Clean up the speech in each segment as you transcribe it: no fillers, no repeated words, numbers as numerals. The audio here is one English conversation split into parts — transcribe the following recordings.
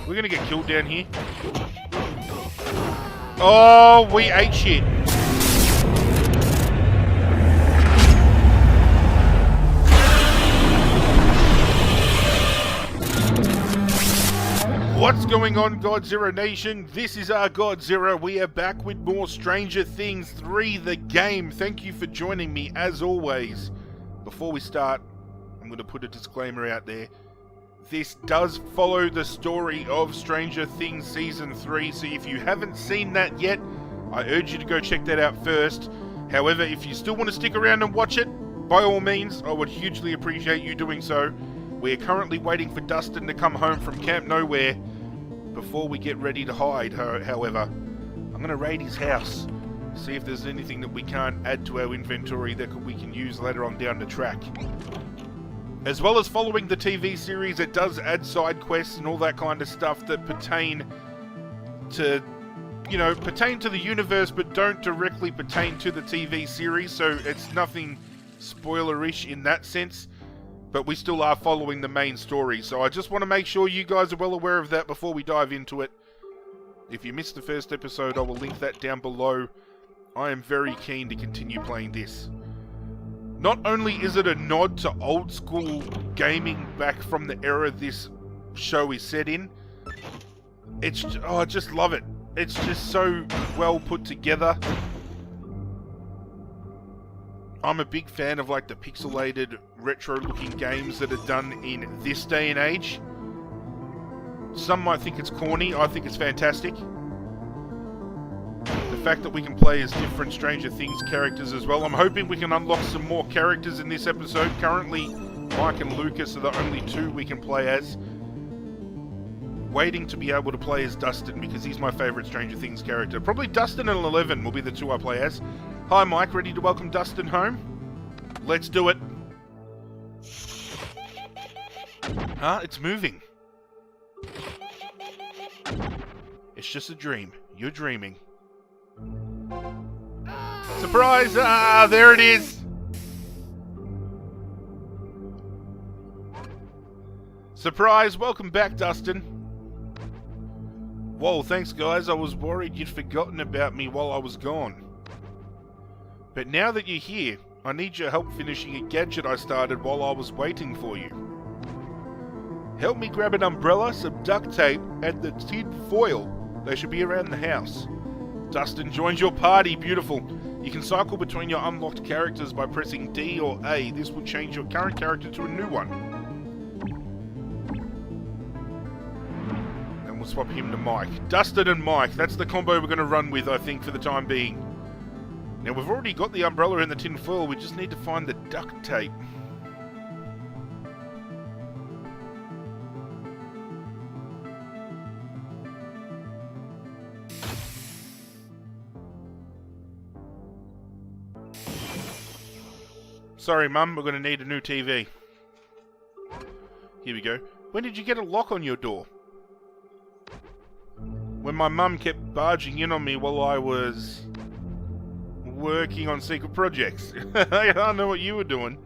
We're gonna get killed down here. Oh, we ate shit. What's going on, Godzirra Nation? This is ArghGodzirra. We are back with more Stranger Things 3, the game. Thank you for joining me, as always. Before we start, I'm going to put a disclaimer out there. This does follow the story of Stranger Things Season 3, so if you haven't seen that yet, I urge you to go check that out first. However, if you still want to stick around and watch it, by all means, I would hugely appreciate you doing so. We're currently waiting for Dustin to come home from Camp Nowhere before we get ready to hide, however. I'm going to raid his house, see if there's anything that we can't add to our inventory that we can use later on down the track. As well as following the TV series, it does add side quests and all that kind of stuff that pertain to, you know, pertain to the universe but don't directly pertain to the TV series, so it's nothing spoilerish in that sense. But we still are following the main story, so I just want to make sure you guys are well aware of that before we dive into it. If you missed the first episode, I will link that down below. I am very keen to continue playing this. Not only is it a nod to old school gaming back from the era this show is set in, it's, oh, I just love it. It's just so well put together. I'm a big fan of like the pixelated retro looking games that are done in this day and age. Some might think it's corny, I think it's fantastic. The fact that we can play as different Stranger Things characters as well. I'm hoping we can unlock some more characters in this episode. Currently, Mike and Lucas are the only two we can play as. Waiting to be able to play as Dustin because he's my favourite Stranger Things character. Probably Dustin and 11 will be the two I play as. Hi Mike, ready to welcome Dustin home? Let's do it. Huh? It's moving. It's just a dream. You're dreaming. Surprise! Ah, there it is! Surprise! Welcome back, Dustin. Whoa, thanks guys. I was worried you'd forgotten about me while I was gone. But now that you're here, I need your help finishing a gadget I started while I was waiting for you. Help me grab an umbrella, some duct tape, and the tin foil. They should be around the house. Dustin joins your party, beautiful. You can cycle between your unlocked characters by pressing D or A. This will change your current character to a new one. And we'll swap him to Mike. Dustin and Mike, that's the combo we're going to run with, I think, for the time being. Now, we've already got the umbrella and the tin foil, we just need to find the duct tape. Sorry, Mum, we're going to need a new TV. Here we go. When did you get a lock on your door? When my mum kept barging in on me while I was working on secret projects. I don't know what you were doing.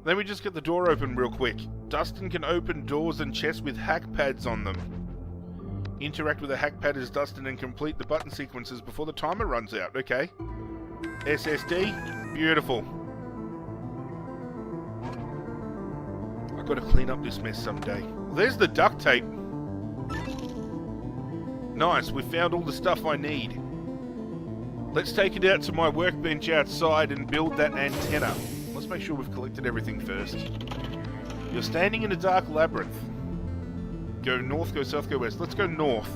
Let me just get the door open real quick. Dustin can open doors and chests with hack pads on them. Interact with a hack pad as Dustin and complete the button sequences before the timer runs out. Okay. SSD. Beautiful. I've got to clean up this mess someday. There's the duct tape. Nice, we found all the stuff I need. Let's take it out to my workbench outside and build that antenna. Let's make sure we've collected everything first. You're standing in a dark labyrinth. Go north, go south, go west. Let's go north.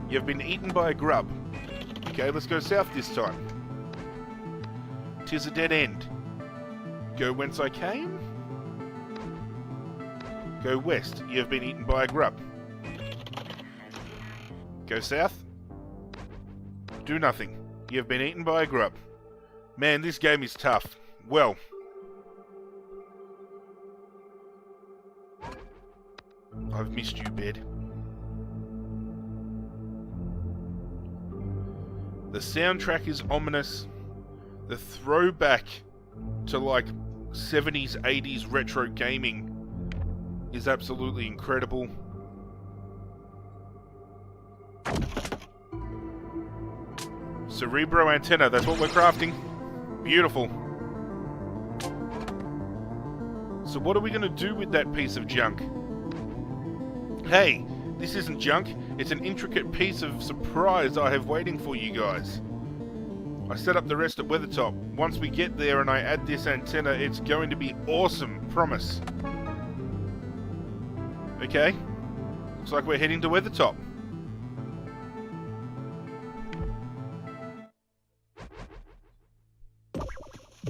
You've been eaten by a grub. Okay, let's go south this time. 'Tis a dead end. Go whence I came? Go west. You have been eaten by a grub. Go south. Do nothing. You have been eaten by a grub. Man, this game is tough. Well. I've missed you, bed. The soundtrack is ominous. The throwback to like 70s, 80s retro gaming is absolutely incredible. Cerebro antenna, that's what we're crafting. Beautiful. So what are we going to do with that piece of junk? Hey, this isn't junk. It's an intricate piece of surprise I have waiting for you guys. I set up the rest at Weathertop. Once we get there and I add this antenna, it's going to be awesome. Promise. Okay. Looks like we're heading to Weathertop.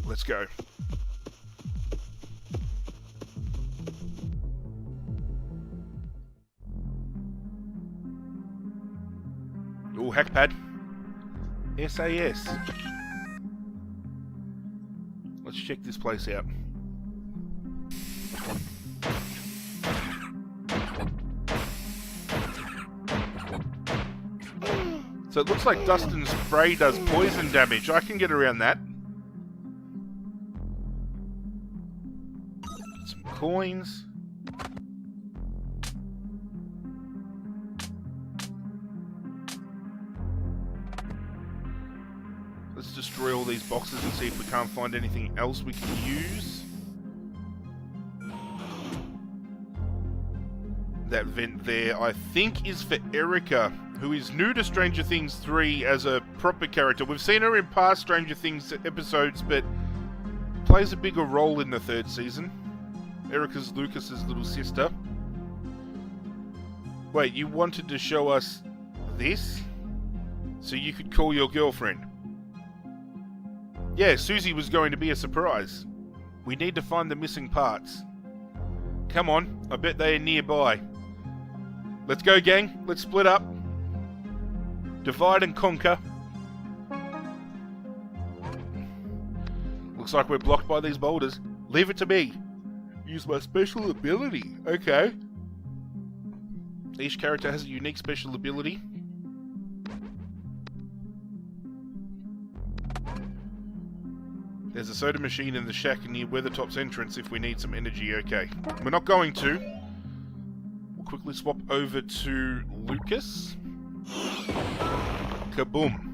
Let's go. Oh, hackpad. SAS. Let's check this place out. So it looks like Dustin's spray does poison damage. I can get around that. Some coins. Let's destroy all these boxes and see if we can't find anything else we can use. That vent there, I think, is for Erica, who is new to Stranger Things 3 as a proper character. We've seen her in past Stranger Things episodes, but plays a bigger role in the 3rd season. Erica's Lucas's little sister. Wait, you wanted to show us this? So you could call your girlfriend? Yeah, Susie was going to be a surprise. We need to find the missing parts. Come on, I bet they are nearby. Let's go, gang. Let's split up. Divide and conquer. Looks like we're blocked by these boulders. Leave it to me. Use my special ability. Okay. Each character has a unique special ability. There's a soda machine in the shack near Weathertop's entrance if we need some energy. Okay. We're not going to. We'll quickly swap over to Lucas. Kaboom.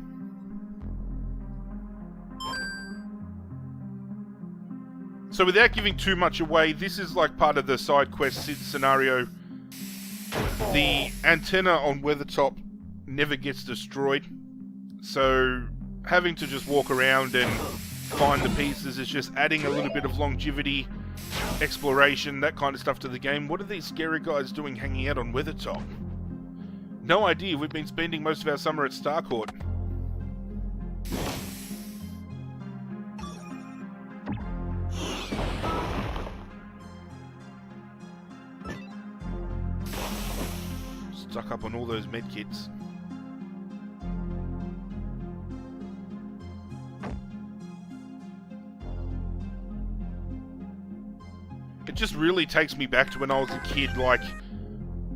So without giving too much away, this is like part of the side quest scenario. The antenna on Weathertop never gets destroyed. So having to just walk around and find the pieces is just adding a little bit of longevity, exploration, that kind of stuff to the game. What are these scary guys doing hanging out on Weathertop? No idea. We've been spending most of our summer at Starcourt. Stuck up on all those medkits. It just really takes me back to when I was a kid, like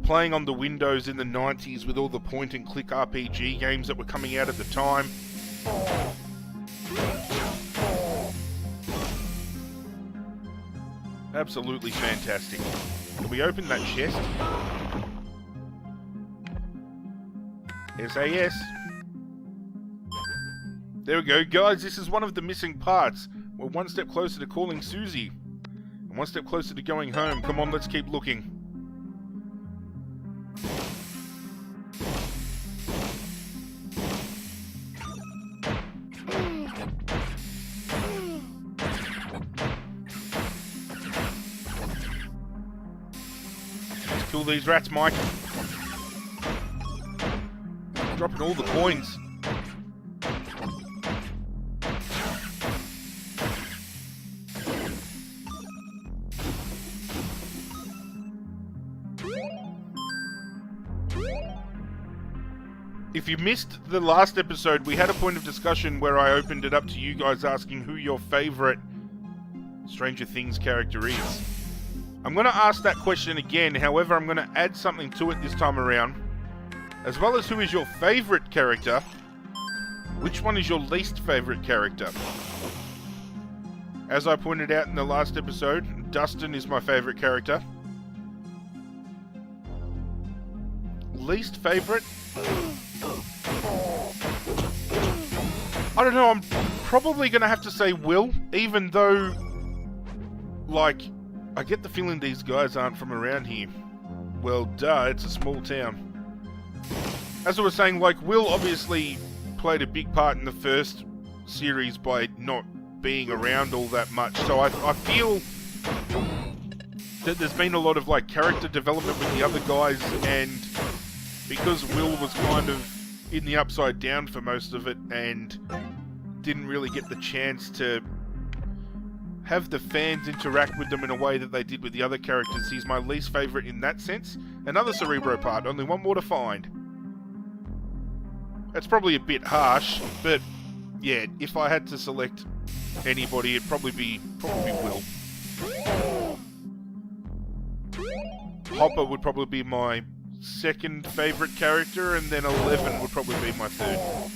playing on the Windows in the 90s with all the point-and-click RPG games that were coming out at the time. Absolutely fantastic. Can we open that chest? SAS. There we go. Guys, this is one of the missing parts. We're one step closer to calling Susie. And one step closer to going home. Come on, let's keep looking. Let's kill these rats, Mike. Dropping all the coins. If you missed the last episode, we had a point of discussion where I opened it up to you guys asking who your favourite Stranger Things character is. I'm going to ask that question again, however I'm going to add something to it this time around. As well as who is your favourite character, which one is your least favourite character? As I pointed out in the last episode, Dustin is my favourite character. Least favourite? I don't know, I'm probably going to have to say Will, even though, like, I get the feeling these guys aren't from around here. Well, duh, it's a small town. As I was saying, like, Will obviously played a big part in the first series by not being around all that much, so I feel that there's been a lot of, like, character development with the other guys, and because Will was kind of in the Upside Down for most of it, and didn't really get the chance to have the fans interact with them in a way that they did with the other characters, he's my least favourite in that sense. Another Cerebro part, only one more to find. That's probably a bit harsh, but yeah, if I had to select anybody, it'd probably be Will. Hopper would probably be my second favourite character, and then 11 would probably be my third.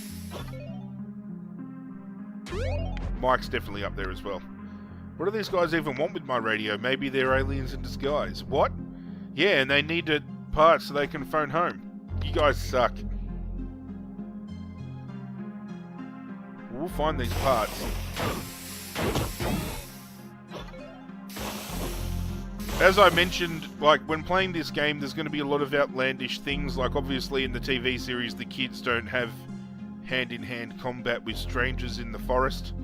Mike's definitely up there as well. What do these guys even want with my radio? Maybe they're aliens in disguise. What? Yeah, and they need a part so they can phone home. You guys suck. We'll find these parts. As I mentioned, like, when playing this game, there's going to be a lot of outlandish things. Like, obviously in the TV series, the kids don't have hand-in-hand combat with strangers in the forest.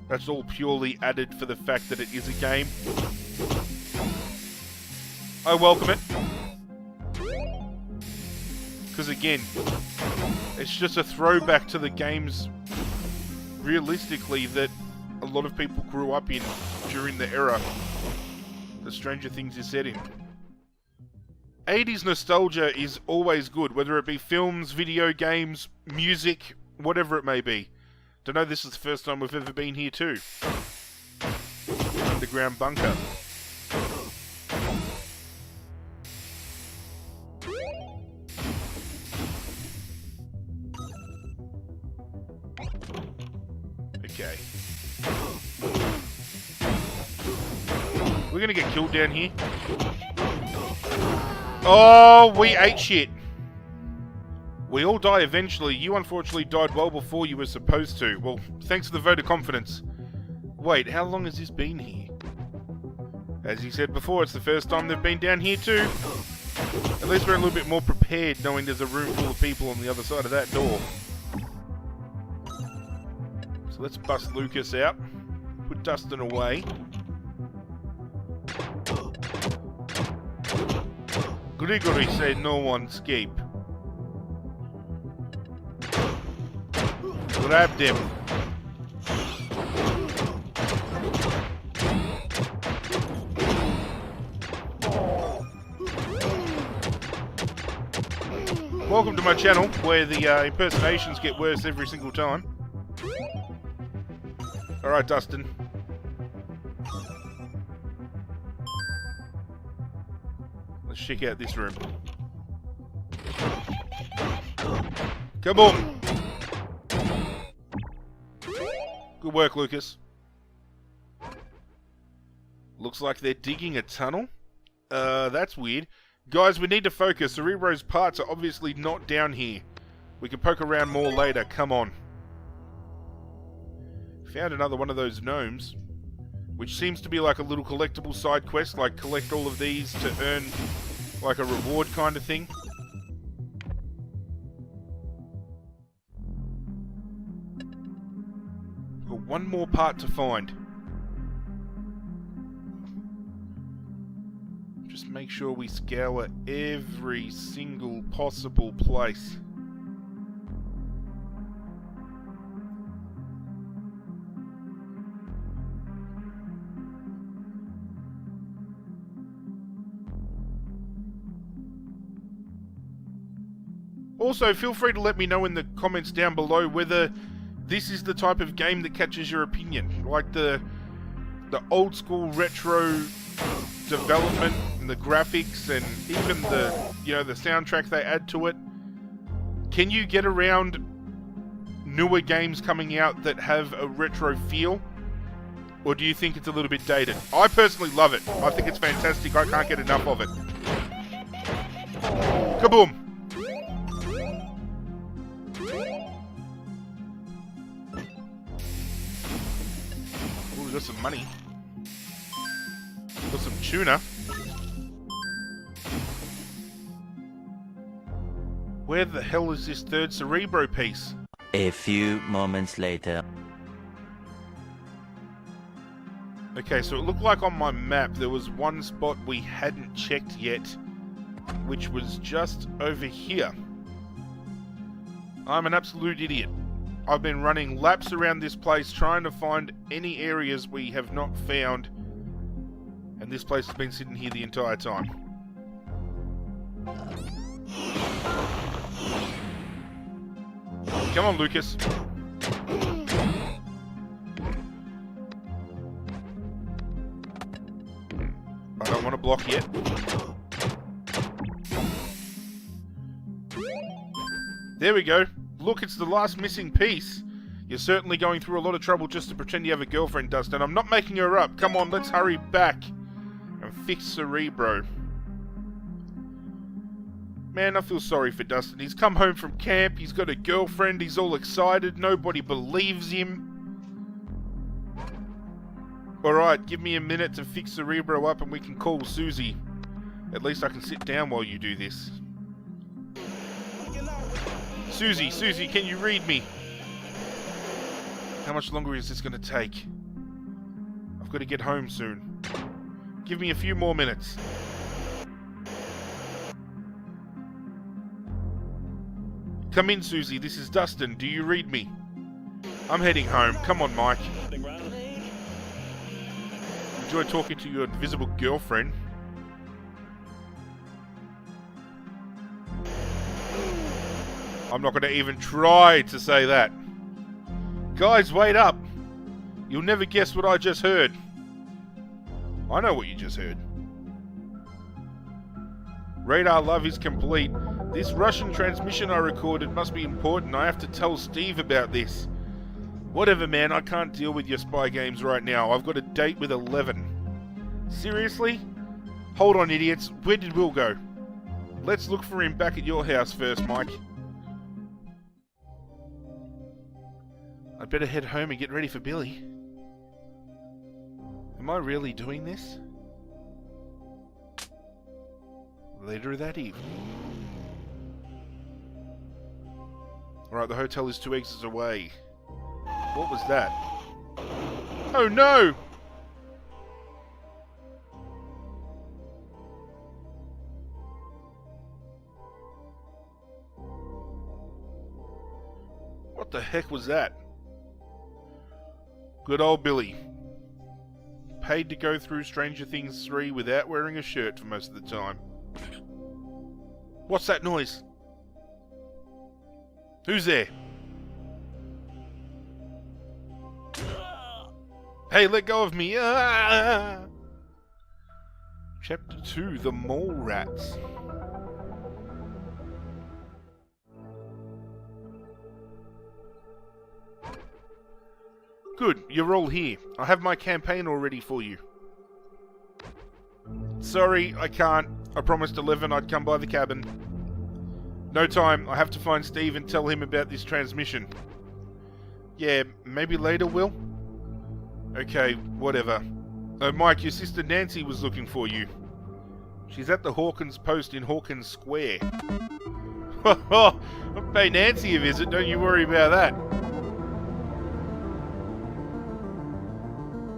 That's all purely added for the fact that it is a game. I welcome it. Because again, it's just a throwback to the games, realistically, that a lot of people grew up in during the era that Stranger Things is set in. 80s nostalgia is always good, whether it be films, video games, music, whatever it may be. Don't know, this is the first time we've ever been here too. Underground bunker. Okay. We're gonna get killed down here. Oh, we ate shit. We all die eventually. You unfortunately died well before you were supposed to. Well, thanks for the vote of confidence. Wait, how long has this been here? As you said before, it's the first time they've been down here too. At least we're a little bit more prepared, knowing there's a room full of people on the other side of that door. So let's bust Lucas out. Put Dustin away. Grigory said no one escape. Grab them. Welcome to my channel, where the impersonations get worse every single time. Alright, Dustin. Let's check out this room. Come on! Good work, Lucas. Looks like they're digging a tunnel. That's weird. Guys, we need to focus. Cerebro's parts are obviously not down here. We can poke around more later. Come on. Found another one of those gnomes, which seems to be like a little collectible side quest, like collect all of these to earn like a reward kind of thing. Got one more part to find. Just make sure we scour every single possible place. Also, feel free to let me know in the comments down below whether this is the type of game that catches your opinion. Like the old school retro development and the graphics and even the soundtrack they add to it. Can you get around newer games coming out that have a retro feel? Or do you think it's a little bit dated? I personally love it. I think it's fantastic. I can't get enough of it. Kaboom! some money. Got some tuna. Where the hell is this third Cerebro piece? A few moments later. Okay, so it looked like on my map there was one spot we hadn't checked yet, which was just over here. I'm an absolute idiot. I've been running laps around this place trying to find any areas we have not found, and this place has been sitting here the entire time. Come on, Lucas. I don't want to block yet. There we go. Look, it's the last missing piece. You're certainly going through a lot of trouble just to pretend you have a girlfriend, Dustin. I'm not making her up. Come on, let's hurry back and fix Cerebro. Man, I feel sorry for Dustin. He's come home from camp, he's got a girlfriend, he's all excited, nobody believes him. Alright, give me a minute to fix Cerebro up and we can call Susie. At least I can sit down while you do this. Susie, can you read me? How much longer is this going to take? I've got to get home soon. Give me a few more minutes. Come in, Susie. This is Dustin. Do you read me? I'm heading home. Come on, Mike. Enjoy talking to your invisible girlfriend. I'm not going to even try to say that. Guys, wait up. You'll never guess what I just heard. I know what you just heard. Radar love is complete. This Russian transmission I recorded must be important. I have to tell Steve about this. Whatever, man. I can't deal with your spy games right now. I've got a date with 11. Seriously? Hold on, idiots. Where did Will go? Let's look for him back at your house first, Mike. I'd better head home and get ready for Billy. Am I really doing this? Later that evening. Alright, the hotel is 2 exits away. What was that? Oh no! What the heck was that? Good old Billy. Paid to go through Stranger Things 3 without wearing a shirt for most of the time. What's that noise? Who's there? Hey, let go of me! Ah! Chapter 2, The Mole Rats. Good, you're all here. I have my campaign all ready for you. Sorry, I can't. I promised 11 I'd come by the cabin. No time. I have to find Steve and tell him about this transmission. Yeah, maybe later, Will? Okay, whatever. Mike, your sister Nancy was looking for you. She's at the Hawkins post in Hawkins Square. I'll pay Nancy a visit, don't you worry about that.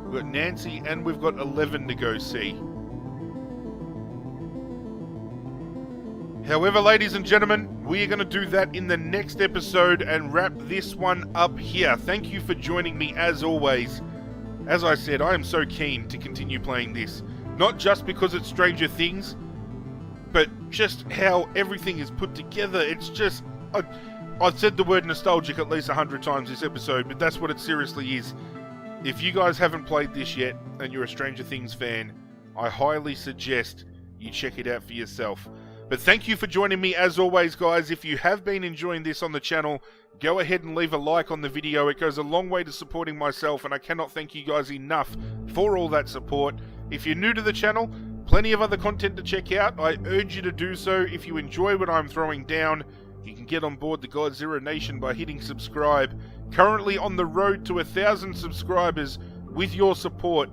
We've got Nancy and we've got 11 to go see. However, ladies and gentlemen, we are going to do that in the next episode and wrap this one up here. Thank you for joining me as always. As I said, I am so keen to continue playing this. Not just because it's Stranger Things, but just how everything is put together. It's just... I've said the word nostalgic at least 100 times this episode, but that's what it seriously is. If you guys haven't played this yet, and you're a Stranger Things fan, I highly suggest you check it out for yourself. But thank you for joining me as always, guys. If you have been enjoying this on the channel, go ahead and leave a like on the video. It goes a long way to supporting myself, and I cannot thank you guys enough for all that support. If you're new to the channel, plenty of other content to check out. I urge you to do so. If you enjoy what I'm throwing down, you can get on board the ArghGodzirra Nation by hitting subscribe. Currently on the road to 1,000 subscribers, with your support,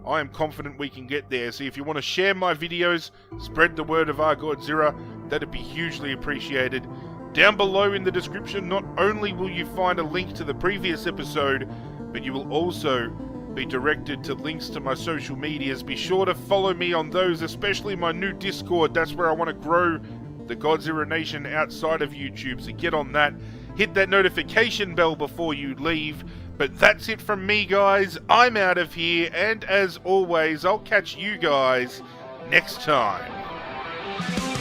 I am confident we can get there. So if you want to share my videos, spread the word of ArghGodzirra, that'd be hugely appreciated. Down below in the description, not only will you find a link to the previous episode, but you will also be directed to links to my social medias. Be sure to follow me on those, especially my new Discord. That's where I want to grow the Godzirra Nation outside of YouTube, so get on that. Hit that notification bell before you leave. But that's it from me, guys. I'm out of here, and as always, I'll catch you guys next time.